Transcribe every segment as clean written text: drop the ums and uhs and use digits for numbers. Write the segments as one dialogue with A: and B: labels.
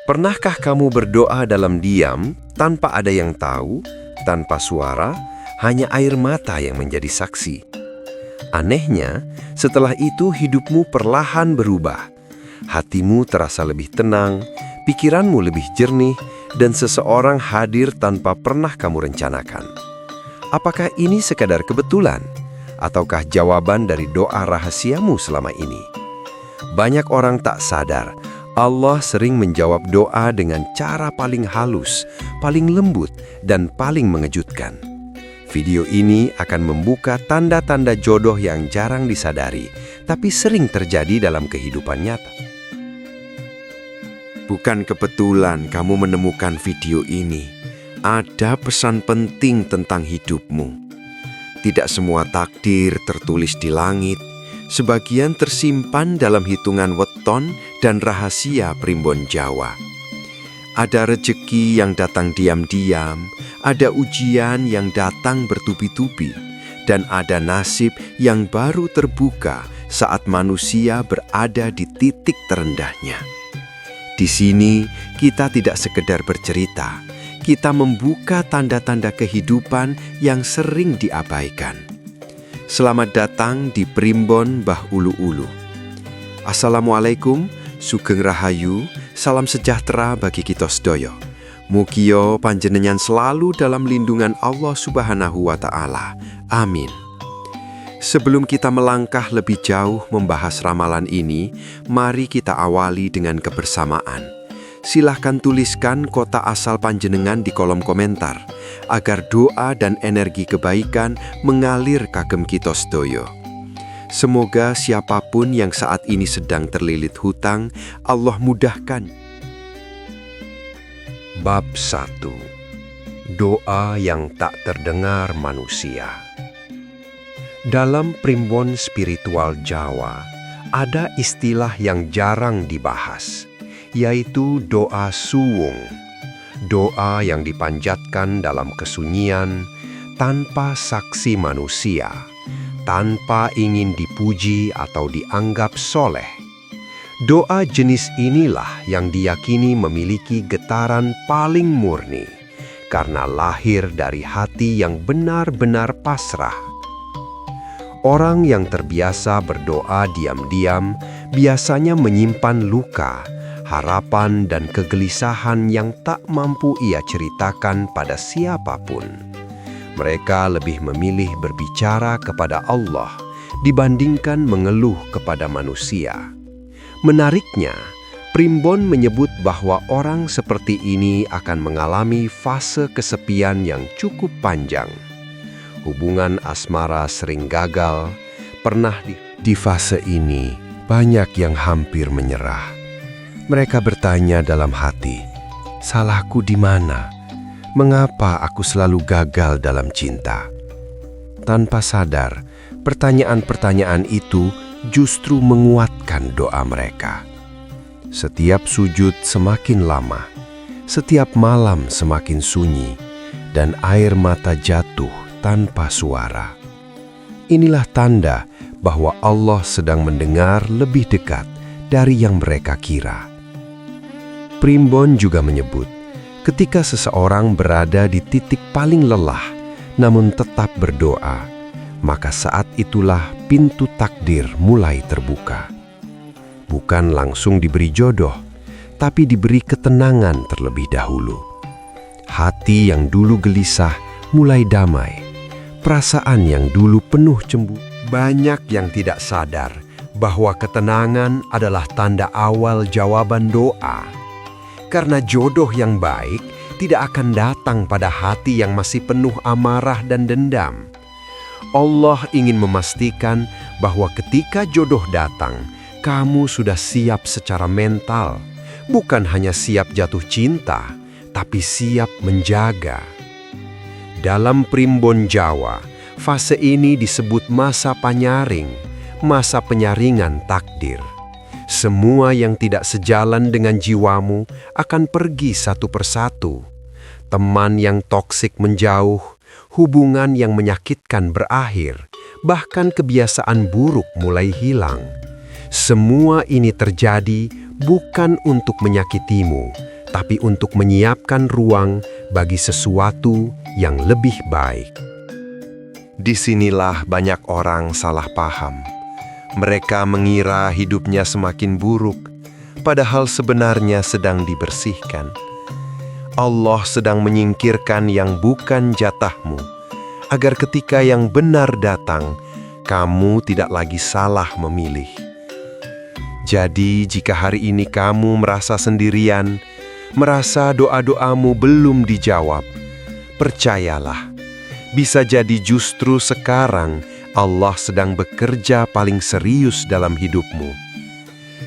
A: Pernahkah kamu berdoa dalam diam, tanpa ada yang tahu, tanpa suara, hanya air mata yang menjadi saksi? Anehnya, setelah itu hidupmu perlahan berubah. Hatimu terasa lebih tenang, pikiranmu lebih jernih, dan seseorang hadir tanpa pernah kamu rencanakan. Apakah ini sekadar kebetulan? Ataukah jawaban dari doa rahasiamu selama ini? Banyak orang tak sadar, Allah sering menjawab doa dengan cara paling halus, paling lembut, dan paling mengejutkan. Video ini akan membuka tanda-tanda jodoh yang jarang disadari, tapi sering terjadi dalam kehidupan nyata.
B: Bukan kebetulan kamu menemukan video ini. Ada pesan penting tentang hidupmu. Tidak semua takdir tertulis di langit. Sebagian tersimpan dalam hitungan weton dan rahasia primbon Jawa. Ada rejeki yang datang diam-diam, ada ujian yang datang bertubi-tubi, dan ada nasib yang baru terbuka saat manusia berada di titik terendahnya. Di sini kita tidak sekedar bercerita, kita membuka tanda-tanda kehidupan yang sering diabaikan. Selamat datang di Primbon Mbah Ulu Ulu. Assalamualaikum, sugeng rahayu, salam sejahtera bagi kita sedaya. Mugia panjenengan selalu dalam lindungan Allah Subhanahu wa Ta'ala. Amin. Sebelum kita melangkah lebih jauh membahas ramalan ini, mari kita awali dengan kebersamaan. Silahkan tuliskan kota asal panjenengan di kolom komentar, agar doa dan energi kebaikan mengalir kagem kita sedaya. Semoga siapapun yang saat ini sedang terlilit hutang, Allah mudahkan.
A: Bab 1. Doa yang tak terdengar manusia. Dalam primbon spiritual Jawa, ada istilah yang jarang dibahas, yaitu doa suwung. Doa yang dipanjatkan dalam kesunyian, tanpa saksi manusia, tanpa ingin dipuji atau dianggap soleh. Doa jenis inilah yang diyakini memiliki getaran paling murni, karena lahir dari hati yang benar-benar pasrah. Orang yang terbiasa berdoa diam-diam biasanya menyimpan luka, harapan dan kegelisahan yang tak mampu ia ceritakan pada siapapun. Mereka lebih memilih berbicara kepada Allah dibandingkan mengeluh kepada manusia. Menariknya, Primbon menyebut bahwa orang seperti ini akan mengalami fase kesepian yang cukup panjang. Hubungan asmara sering gagal, di fase ini banyak yang hampir menyerah. Mereka bertanya dalam hati, salahku di mana? Mengapa aku selalu gagal dalam cinta? Tanpa sadar, pertanyaan-pertanyaan itu justru menguatkan doa mereka. Setiap sujud semakin lama, setiap malam semakin sunyi, dan air mata jatuh tanpa suara. Inilah tanda bahwa Allah sedang mendengar lebih dekat dari yang mereka kira. Primbon juga menyebut, ketika seseorang berada di titik paling lelah, namun tetap berdoa, maka saat itulah pintu takdir mulai terbuka. Bukan langsung diberi jodoh, tapi diberi ketenangan terlebih dahulu. Hati yang dulu gelisah mulai damai. Perasaan yang dulu penuh cemburu. Banyak yang tidak sadar bahwa ketenangan adalah tanda awal jawaban doa. Karena jodoh yang baik tidak akan datang pada hati yang masih penuh amarah dan dendam. Allah ingin memastikan bahwa ketika jodoh datang, kamu sudah siap secara mental. Bukan hanya siap jatuh cinta, tapi siap menjaga. Dalam primbon Jawa, fase ini disebut masa panyaring, masa penyaringan takdir. Semua yang tidak sejalan dengan jiwamu akan pergi satu persatu. Teman yang toksik menjauh, hubungan yang menyakitkan berakhir, bahkan kebiasaan buruk mulai hilang. Semua ini terjadi bukan untuk menyakitimu, tapi untuk menyiapkan ruang bagi sesuatu yang lebih baik. Disinilah banyak orang salah paham. Mereka mengira hidupnya semakin buruk, padahal sebenarnya sedang dibersihkan. Allah sedang menyingkirkan yang bukan jatahmu, agar ketika yang benar datang, kamu tidak lagi salah memilih. Jadi, jika hari ini kamu merasa sendirian, merasa doa-doamu belum dijawab, percayalah, bisa jadi justru sekarang Allah sedang bekerja paling serius dalam hidupmu.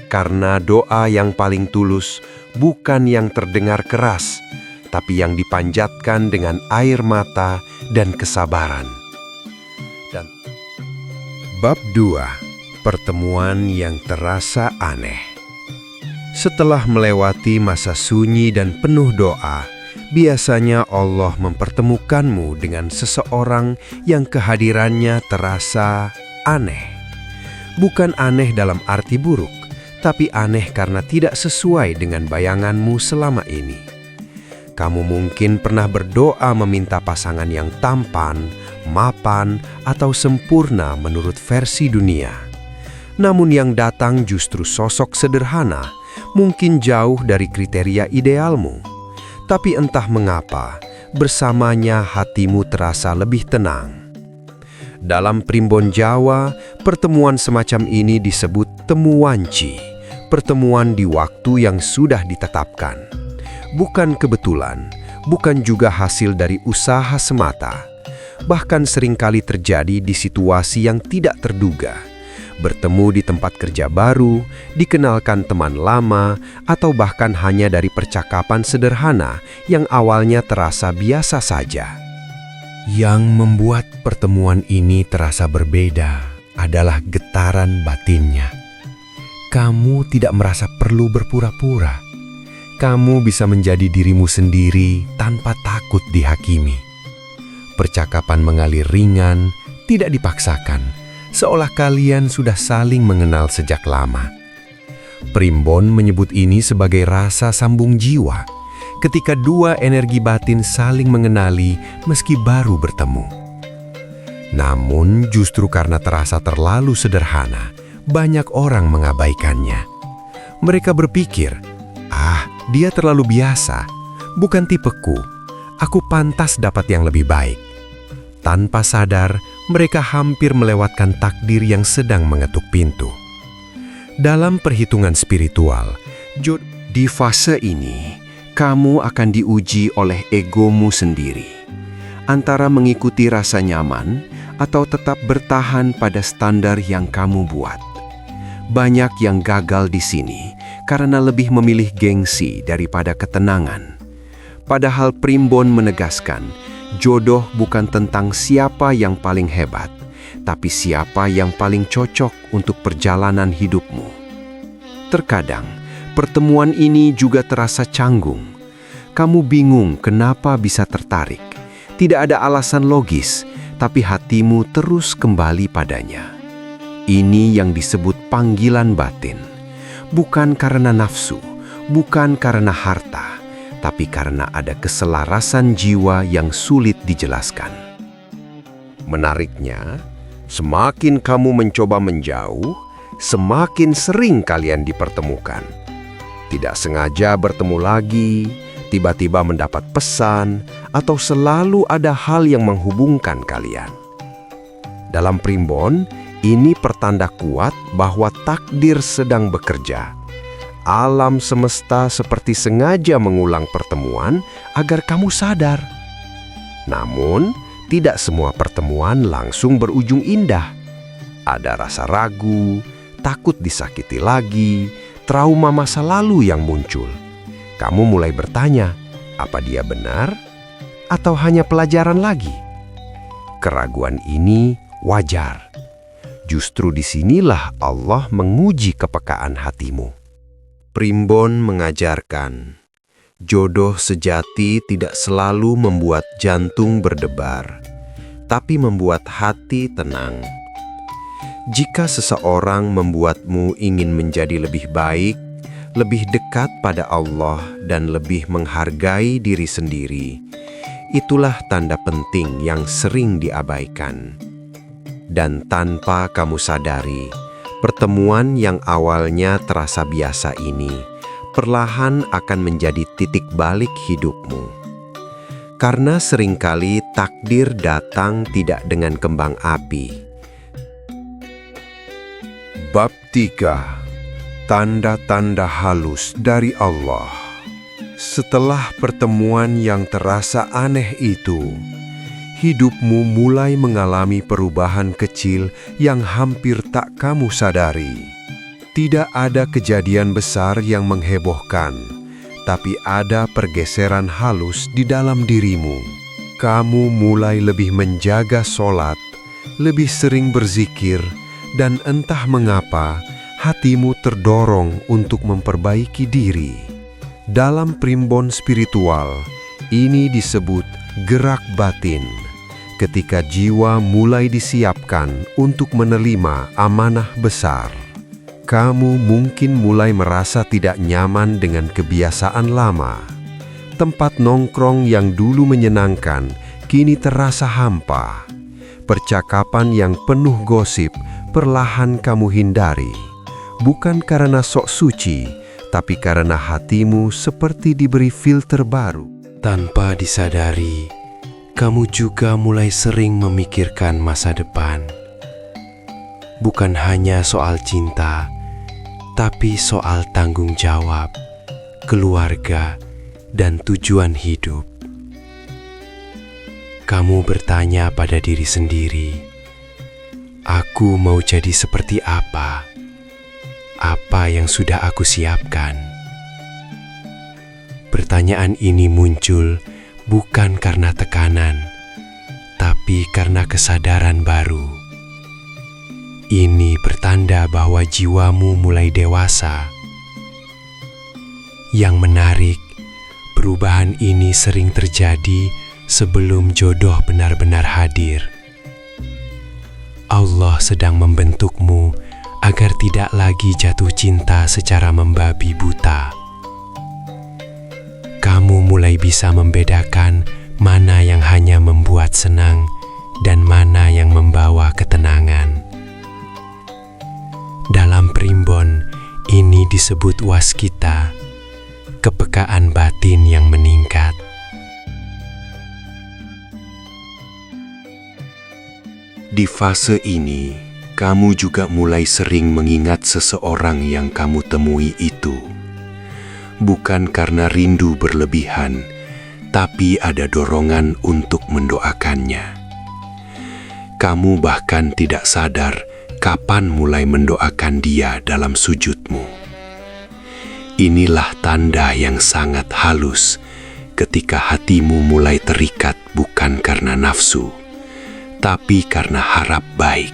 A: Karena doa yang paling tulus bukan yang terdengar keras, tapi yang dipanjatkan dengan air mata dan kesabaran. Dan Bab 2. Pertemuan yang terasa aneh. Setelah melewati masa sunyi dan penuh doa, biasanya Allah mempertemukanmu dengan seseorang yang kehadirannya terasa aneh. Bukan aneh dalam arti buruk, tapi aneh karena tidak sesuai dengan bayanganmu selama ini. Kamu mungkin pernah berdoa meminta pasangan yang tampan, mapan, atau sempurna menurut versi dunia. Namun yang datang justru sosok sederhana, mungkin jauh dari kriteria idealmu. Tapi entah mengapa, bersamanya hatimu terasa lebih tenang. Dalam primbon Jawa, pertemuan semacam ini disebut temu wanci, pertemuan di waktu yang sudah ditetapkan. Bukan kebetulan, bukan juga hasil dari usaha semata. Bahkan seringkali terjadi di situasi yang tidak terduga. Bertemu di tempat kerja baru, dikenalkan teman lama, atau bahkan hanya dari percakapan sederhana yang awalnya terasa biasa saja. Yang membuat pertemuan ini terasa berbeda adalah getaran batinnya. Kamu tidak merasa perlu berpura-pura. Kamu bisa menjadi dirimu sendiri tanpa takut dihakimi. Percakapan mengalir ringan, tidak dipaksakan, seolah kalian sudah saling mengenal sejak lama. Primbon menyebut ini sebagai rasa sambung jiwa, ketika dua energi batin saling mengenali meski baru bertemu. Namun justru karena terasa terlalu sederhana, banyak orang mengabaikannya. Mereka berpikir, dia terlalu biasa, bukan tipeku, aku pantas dapat yang lebih baik. Tanpa sadar, mereka hampir melewatkan takdir yang sedang mengetuk pintu. Dalam perhitungan spiritual, di fase ini, kamu akan diuji oleh egomu sendiri. Antara mengikuti rasa nyaman atau tetap bertahan pada standar yang kamu buat. Banyak yang gagal di sini karena lebih memilih gengsi daripada ketenangan. Padahal Primbon menegaskan, jodoh bukan tentang siapa yang paling hebat, tapi siapa yang paling cocok untuk perjalanan hidupmu. Terkadang, pertemuan ini juga terasa canggung. Kamu bingung kenapa bisa tertarik. Tidak ada alasan logis, tapi hatimu terus kembali padanya. Ini yang disebut panggilan batin. Bukan karena nafsu, bukan karena harta, tapi karena ada keselarasan jiwa yang sulit dijelaskan. Menariknya, semakin kamu mencoba menjauh, semakin sering kalian dipertemukan. Tidak sengaja bertemu lagi, tiba-tiba mendapat pesan, atau selalu ada hal yang menghubungkan kalian. Dalam Primbon, ini pertanda kuat bahwa takdir sedang bekerja. Alam semesta seperti sengaja mengulang pertemuan agar kamu sadar. Namun, tidak semua pertemuan langsung berujung indah. Ada rasa ragu, takut disakiti lagi, trauma masa lalu yang muncul. Kamu mulai bertanya, apa dia benar? Atau hanya pelajaran lagi? Keraguan ini wajar. Justru disinilah Allah menguji kepekaan hatimu. Primbon mengajarkan, jodoh sejati tidak selalu membuat jantung berdebar, tapi membuat hati tenang. Jika seseorang membuatmu ingin menjadi lebih baik, lebih dekat pada Allah dan lebih menghargai diri sendiri, itulah tanda penting yang sering diabaikan. Dan tanpa kamu sadari, pertemuan yang awalnya terasa biasa ini perlahan akan menjadi titik balik hidupmu. Karena seringkali takdir datang tidak dengan kembang api. Bab 3. Tanda-tanda halus dari Allah. Setelah pertemuan yang terasa aneh itu, hidupmu mulai mengalami perubahan kecil yang hampir tak kamu sadari. Tidak ada kejadian besar yang menghebohkan, tapi ada pergeseran halus di dalam dirimu. Kamu mulai lebih menjaga sholat, lebih sering berzikir, dan entah mengapa hatimu terdorong untuk memperbaiki diri. Dalam primbon spiritual, ini disebut gerak batin. Ketika jiwa mulai disiapkan untuk menerima amanah besar. Kamu mungkin mulai merasa tidak nyaman dengan kebiasaan lama. Tempat nongkrong yang dulu menyenangkan, kini terasa hampa. Percakapan yang penuh gosip, perlahan kamu hindari. Bukan karena sok suci, tapi karena hatimu seperti diberi filter baru. Tanpa disadari, kamu juga mulai sering memikirkan masa depan. Bukan hanya soal cinta, tapi soal tanggung jawab, keluarga, dan tujuan hidup. Kamu bertanya pada diri sendiri, aku mau jadi seperti apa? Apa yang sudah aku siapkan? Pertanyaan ini muncul bukan karena tekanan, tapi karena kesadaran baru. Ini pertanda bahwa jiwamu mulai dewasa. Yang menarik, perubahan ini sering terjadi sebelum jodoh benar-benar hadir. Allah sedang membentukmu agar tidak lagi jatuh cinta secara membabi buta. Kamu mulai bisa membedakan mana yang hanya membuat senang dan mana yang membawa ketenangan. Dalam primbon, ini disebut waskita, kepekaan batin yang meningkat.
B: Di fase ini, kamu juga mulai sering mengingat seseorang yang kamu temui itu. Bukan karena rindu berlebihan, tapi ada dorongan untuk mendoakannya. Kamu bahkan tidak sadar kapan mulai mendoakan dia dalam sujudmu. Inilah tanda yang sangat halus ketika hatimu mulai terikat bukan karena nafsu, tapi karena harap baik.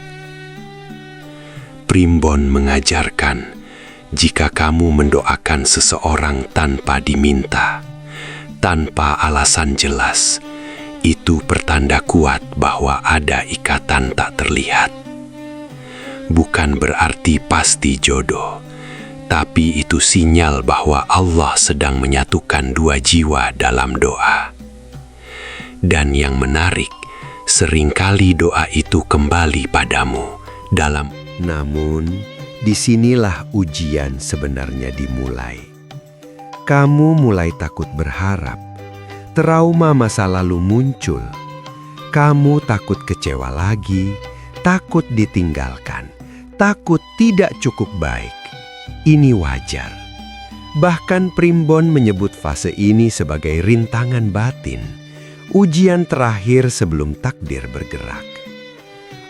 B: Primbon mengajarkan, jika kamu mendoakan seseorang tanpa diminta, tanpa alasan jelas, itu pertanda kuat bahwa ada ikatan tak terlihat. Bukan berarti pasti jodoh, tapi itu sinyal bahwa Allah sedang menyatukan dua jiwa dalam doa. Dan yang menarik, seringkali doa itu kembali padamu dalam.
A: Namun, disinilah ujian sebenarnya dimulai. Kamu mulai takut berharap. Trauma masa lalu muncul. Kamu takut kecewa lagi, takut ditinggalkan, takut tidak cukup baik. Ini wajar. Bahkan primbon menyebut fase ini sebagai rintangan batin, ujian terakhir sebelum takdir bergerak.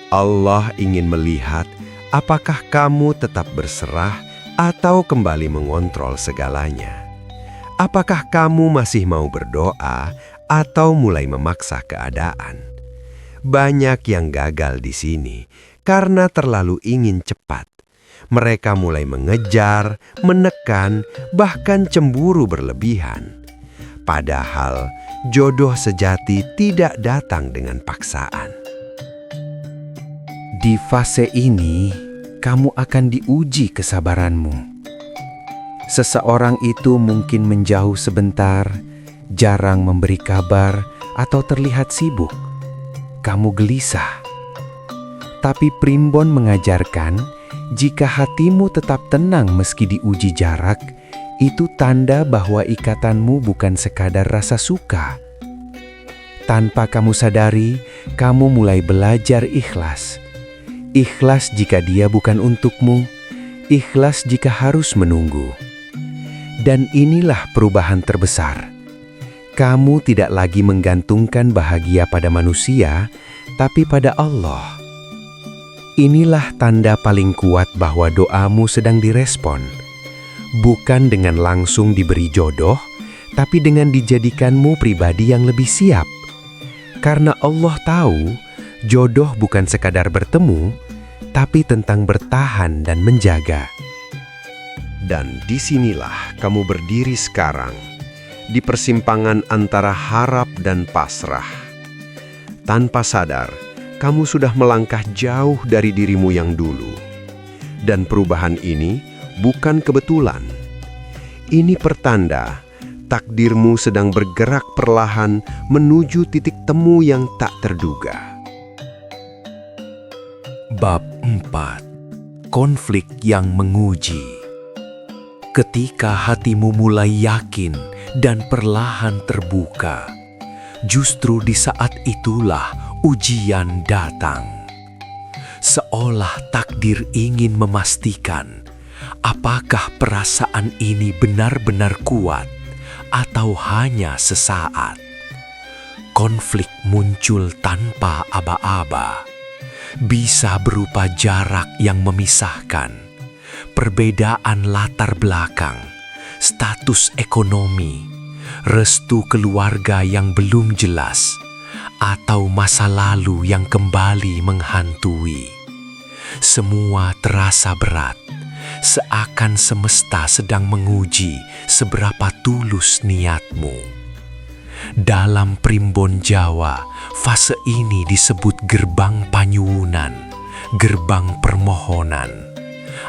A: Allah ingin melihat apakah kamu tetap berserah atau kembali mengontrol segalanya. Apakah kamu masih mau berdoa atau mulai memaksa keadaan? Banyak yang gagal di sini karena terlalu ingin cepat. Mereka mulai mengejar, menekan, bahkan cemburu berlebihan. Padahal jodoh sejati tidak datang dengan paksaan.
C: Di fase ini, kamu akan diuji kesabaranmu. Seseorang itu mungkin menjauh sebentar, jarang memberi kabar, atau terlihat sibuk. Kamu gelisah. Tapi Primbon mengajarkan, jika hatimu tetap tenang meski diuji jarak, itu tanda bahwa ikatanmu bukan sekadar rasa suka. Tanpa kamu sadari, kamu mulai belajar ikhlas. Ikhlas jika dia bukan untukmu, ikhlas jika harus menunggu. Dan inilah perubahan terbesar. Kamu tidak lagi menggantungkan bahagia pada manusia, tapi pada Allah. Inilah tanda paling kuat bahwa doamu sedang direspon. Bukan dengan langsung diberi jodoh, tapi dengan dijadikanmu pribadi yang lebih siap. Karena Allah tahu, jodoh bukan sekadar bertemu, tapi tentang bertahan dan menjaga.
A: Dan disinilah kamu berdiri sekarang, di persimpangan antara harap dan pasrah. Tanpa sadar, kamu sudah melangkah jauh dari dirimu yang dulu. Dan perubahan ini bukan kebetulan. Ini pertanda takdirmu sedang bergerak perlahan menuju titik temu yang tak terduga.
C: Bab 4. Konflik yang menguji. Ketika hatimu mulai yakin dan perlahan terbuka, justru di saat itulah ujian datang. Seolah takdir ingin memastikan apakah perasaan ini benar-benar kuat atau hanya sesaat. Konflik muncul tanpa aba-aba. Bisa berupa jarak yang memisahkan, perbedaan latar belakang, status ekonomi, restu keluarga yang belum jelas, atau masa lalu yang kembali menghantui. Semua terasa berat, seakan semesta sedang menguji seberapa tulus niatmu. Dalam Primbon Jawa, fase ini disebut gerbang panyuwunan, gerbang permohonan.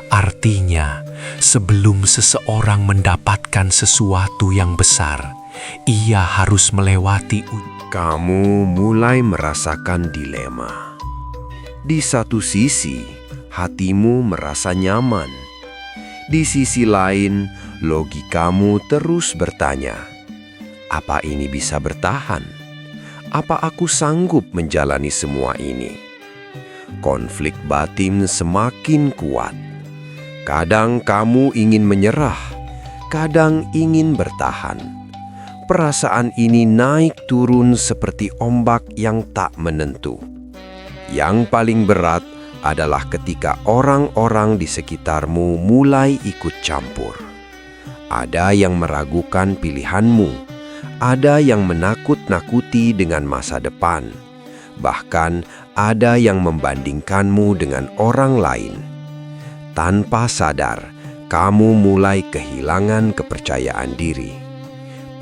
C: Artinya, sebelum seseorang mendapatkan sesuatu yang besar, ia harus melewati
B: Kamu mulai merasakan dilema. Di satu sisi, hatimu merasa nyaman. Di sisi lain, logikamu terus bertanya, apa ini bisa bertahan? Apa aku sanggup menjalani semua ini? Konflik batin semakin kuat. Kadang kamu ingin menyerah, kadang ingin bertahan. Perasaan ini naik turun seperti ombak yang tak menentu. Yang paling berat adalah ketika orang-orang di sekitarmu mulai ikut campur. Ada yang meragukan pilihanmu, ada yang menakut-nakuti dengan masa depan, bahkan ada yang membandingkanmu dengan orang lain. Tanpa sadar, kamu mulai kehilangan kepercayaan diri.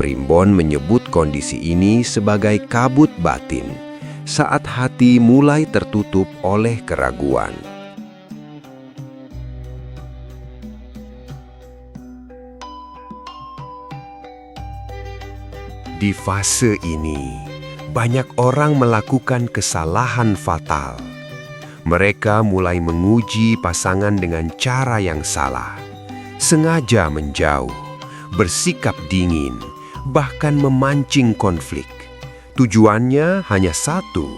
B: Primbon menyebut kondisi ini sebagai kabut batin, saat hati mulai tertutup oleh keraguan.
A: Di fase ini, banyak orang melakukan kesalahan fatal. Mereka mulai menguji pasangan dengan cara yang salah, sengaja menjauh, bersikap dingin, bahkan memancing konflik. Tujuannya hanya satu,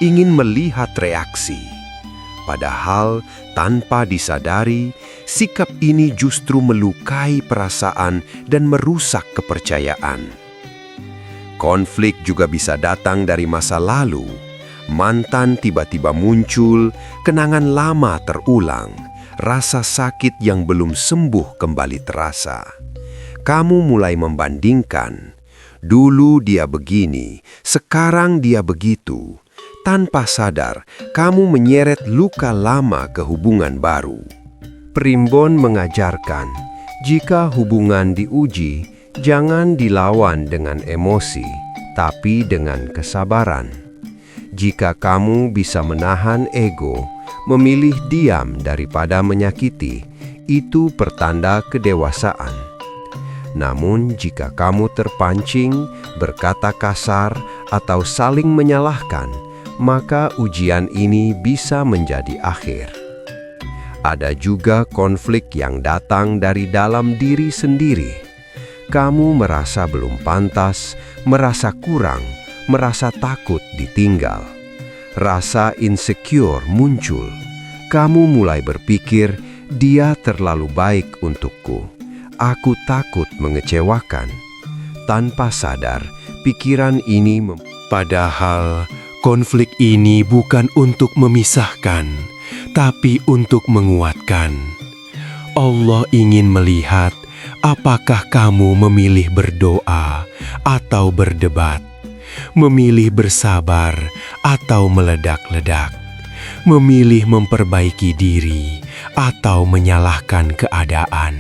A: ingin melihat reaksi. Padahal tanpa disadari, sikap ini justru melukai perasaan dan merusak kepercayaan. Konflik juga bisa datang dari masa lalu. Mantan tiba-tiba muncul, kenangan lama terulang, rasa sakit yang belum sembuh kembali terasa. Kamu mulai membandingkan, dulu dia begini, sekarang dia begitu. Tanpa sadar, kamu menyeret luka lama ke hubungan baru. Primbon mengajarkan, jika hubungan diuji, jangan dilawan dengan emosi, tapi dengan kesabaran. Jika kamu bisa menahan ego, memilih diam daripada menyakiti, itu pertanda kedewasaan. Namun jika kamu terpancing, berkata kasar, atau saling menyalahkan, maka ujian ini bisa menjadi akhir. Ada juga konflik yang datang dari dalam diri sendiri. Kamu merasa belum pantas, merasa kurang, merasa takut ditinggal. Rasa insecure muncul. Kamu mulai berpikir, dia terlalu baik untukku. Aku takut mengecewakan. Tanpa sadar, pikiran ini
D: Padahal konflik ini bukan untuk memisahkan, tapi untuk menguatkan. Allah ingin melihat apakah kamu memilih berdoa atau berdebat, memilih bersabar atau meledak-ledak, memilih memperbaiki diri atau menyalahkan keadaan.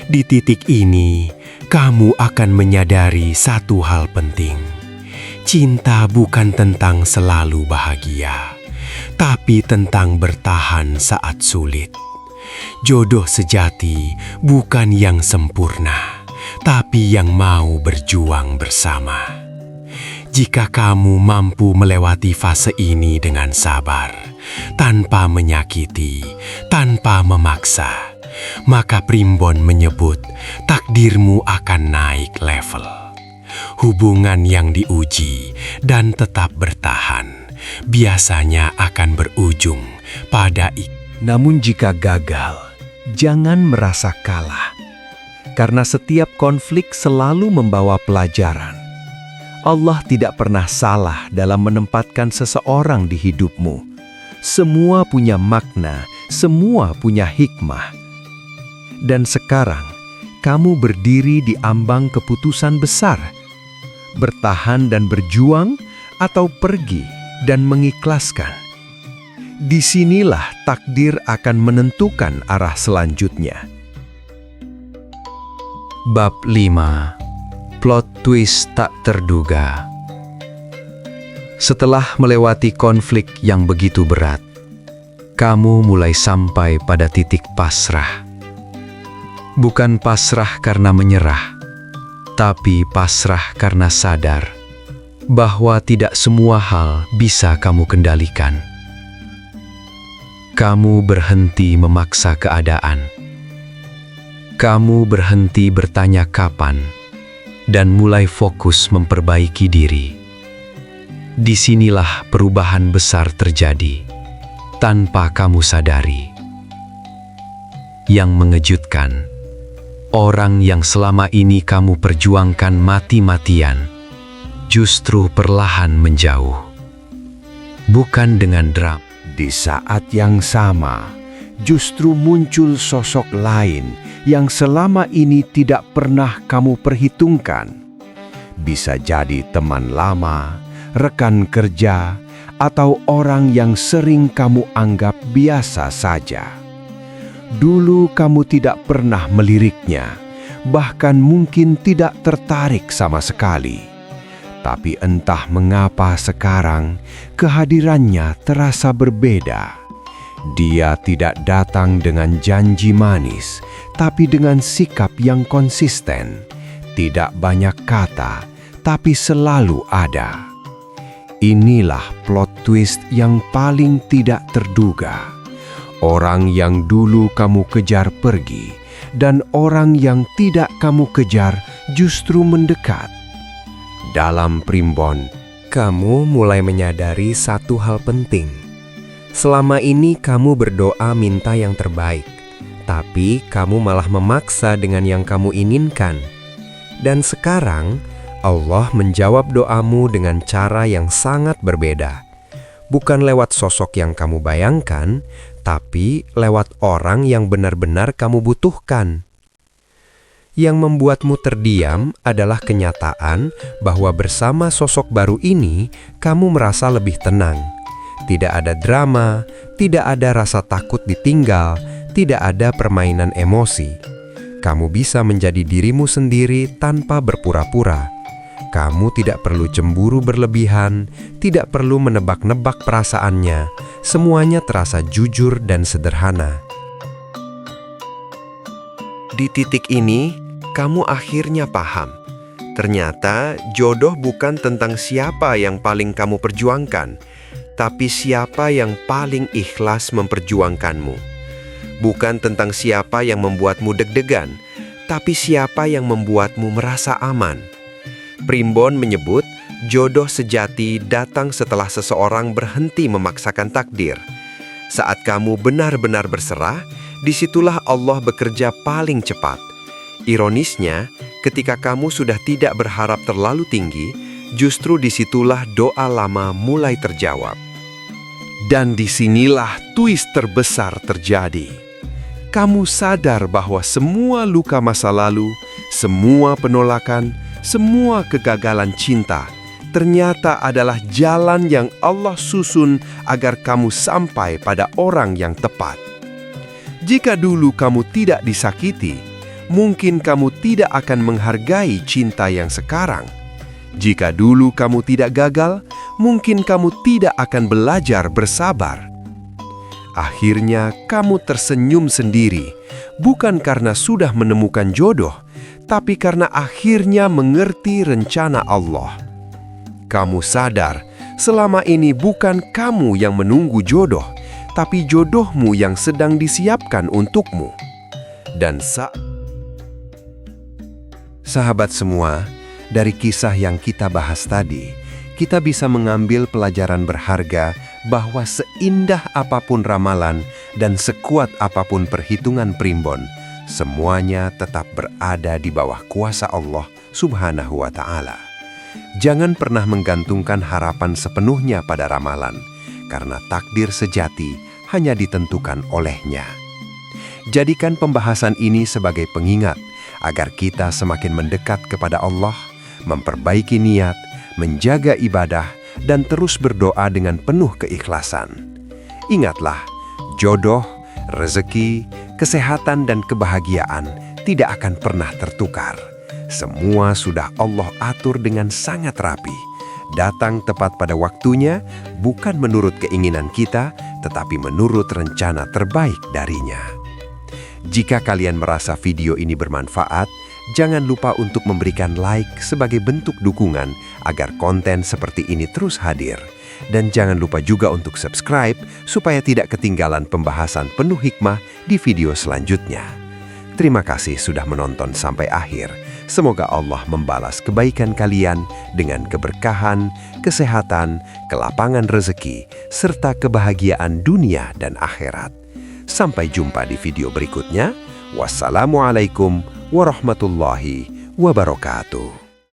D: Di titik ini, kamu akan menyadari satu hal penting. Cinta bukan tentang selalu bahagia, tapi tentang bertahan saat sulit. Jodoh sejati bukan yang sempurna, tapi yang mau berjuang bersama. Jika kamu mampu melewati fase ini dengan sabar, tanpa menyakiti, tanpa memaksa, maka Primbon menyebut takdirmu akan naik level. Hubungan yang diuji dan tetap bertahan biasanya akan berujung pada
C: Namun jika gagal, jangan merasa kalah. Karena setiap konflik selalu membawa pelajaran. Allah tidak pernah salah dalam menempatkan seseorang di hidupmu. Semua punya makna, semua punya hikmah. Dan sekarang, kamu berdiri di ambang keputusan besar. Bertahan dan berjuang, atau pergi dan mengikhlaskan. Disinilah takdir akan menentukan arah selanjutnya. Bab 5. Plot twist tak terduga. Setelah melewati konflik yang begitu berat, kamu mulai sampai pada titik pasrah. Bukan pasrah karena menyerah, tapi pasrah karena sadar bahwa tidak semua hal bisa kamu kendalikan. Kamu berhenti memaksa keadaan. Kamu berhenti bertanya kapan, dan mulai fokus memperbaiki diri. Disinilah perubahan besar terjadi, tanpa kamu sadari. Yang mengejutkan, orang yang selama ini kamu perjuangkan mati-matian, justru perlahan menjauh. Bukan dengan drama.
A: Di saat yang sama, justru muncul sosok lain yang selama ini tidak pernah kamu perhitungkan. Bisa jadi teman lama, rekan kerja, atau orang yang sering kamu anggap biasa saja. Dulu kamu tidak pernah meliriknya, bahkan mungkin tidak tertarik sama sekali. Tapi entah mengapa sekarang kehadirannya terasa berbeda. Dia tidak datang dengan janji manis, tapi dengan sikap yang konsisten. Tidak banyak kata, tapi selalu ada. Inilah plot twist yang paling tidak terduga. Orang yang dulu kamu kejar pergi, dan orang yang tidak kamu kejar justru mendekat. Dalam Primbon, kamu mulai menyadari satu hal penting. Selama ini kamu berdoa minta yang terbaik, tapi kamu malah memaksa dengan yang kamu inginkan. Dan sekarang, Allah menjawab doamu dengan cara yang sangat berbeda. Bukan lewat sosok yang kamu bayangkan, tapi lewat orang yang benar-benar kamu butuhkan. Yang membuatmu terdiam adalah kenyataan bahwa bersama sosok baru ini, kamu merasa lebih tenang. Tidak ada drama, tidak ada rasa takut ditinggal, tidak ada permainan emosi. Kamu bisa menjadi dirimu sendiri tanpa berpura-pura. Kamu tidak perlu cemburu berlebihan, tidak perlu menebak-nebak perasaannya. Semuanya terasa jujur dan sederhana.
B: Di titik ini, kamu akhirnya paham. Ternyata jodoh bukan tentang siapa yang paling kamu perjuangkan, tapi siapa yang paling ikhlas memperjuangkanmu. Bukan tentang siapa yang membuatmu deg-degan, tapi siapa yang membuatmu merasa aman. Primbon menyebut, jodoh sejati datang setelah seseorang berhenti memaksakan takdir. Saat kamu benar-benar berserah, disitulah Allah bekerja paling cepat. Ironisnya, ketika kamu sudah tidak berharap terlalu tinggi, justru disitulah doa lama mulai terjawab.
A: Dan disinilah twist terbesar terjadi. Kamu sadar bahwa semua luka masa lalu, semua penolakan, semua kegagalan cinta, ternyata adalah jalan yang Allah susun agar kamu sampai pada orang yang tepat. Jika dulu kamu tidak disakiti, mungkin kamu tidak akan menghargai cinta yang sekarang. Jika dulu kamu tidak gagal, mungkin kamu tidak akan belajar bersabar. Akhirnya kamu tersenyum sendiri, bukan karena sudah menemukan jodoh, tapi karena akhirnya mengerti rencana Allah. Kamu sadar, selama ini bukan kamu yang menunggu jodoh, tapi jodohmu yang sedang disiapkan untukmu. Dan sahabat semua, dari kisah yang kita bahas tadi, kita bisa mengambil pelajaran berharga bahwa seindah apapun ramalan dan sekuat apapun perhitungan primbon, semuanya tetap berada di bawah kuasa Allah Subhanahu wa Ta'ala. Jangan pernah menggantungkan harapan sepenuhnya pada ramalan, karena takdir sejati hanya ditentukan olehnya. Jadikan pembahasan ini sebagai pengingat agar kita semakin mendekat kepada Allah, memperbaiki niat, menjaga ibadah, dan terus berdoa dengan penuh keikhlasan. Ingatlah, jodoh, rezeki, kesehatan, dan kebahagiaan tidak akan pernah tertukar. Semua sudah Allah atur dengan sangat rapi. Datang tepat pada waktunya, bukan menurut keinginan kita, tetapi menurut rencana terbaik darinya. Jika kalian merasa video ini bermanfaat, jangan lupa untuk memberikan like sebagai bentuk dukungan agar konten seperti ini terus hadir. Dan jangan lupa juga untuk subscribe supaya tidak ketinggalan pembahasan penuh hikmah di video selanjutnya. Terima kasih sudah menonton sampai akhir. Semoga Allah membalas kebaikan kalian dengan keberkahan, kesehatan, kelapangan rezeki, serta kebahagiaan dunia dan akhirat. Sampai jumpa di video berikutnya. Wassalamualaikum warahmatullahi wabarakatuh.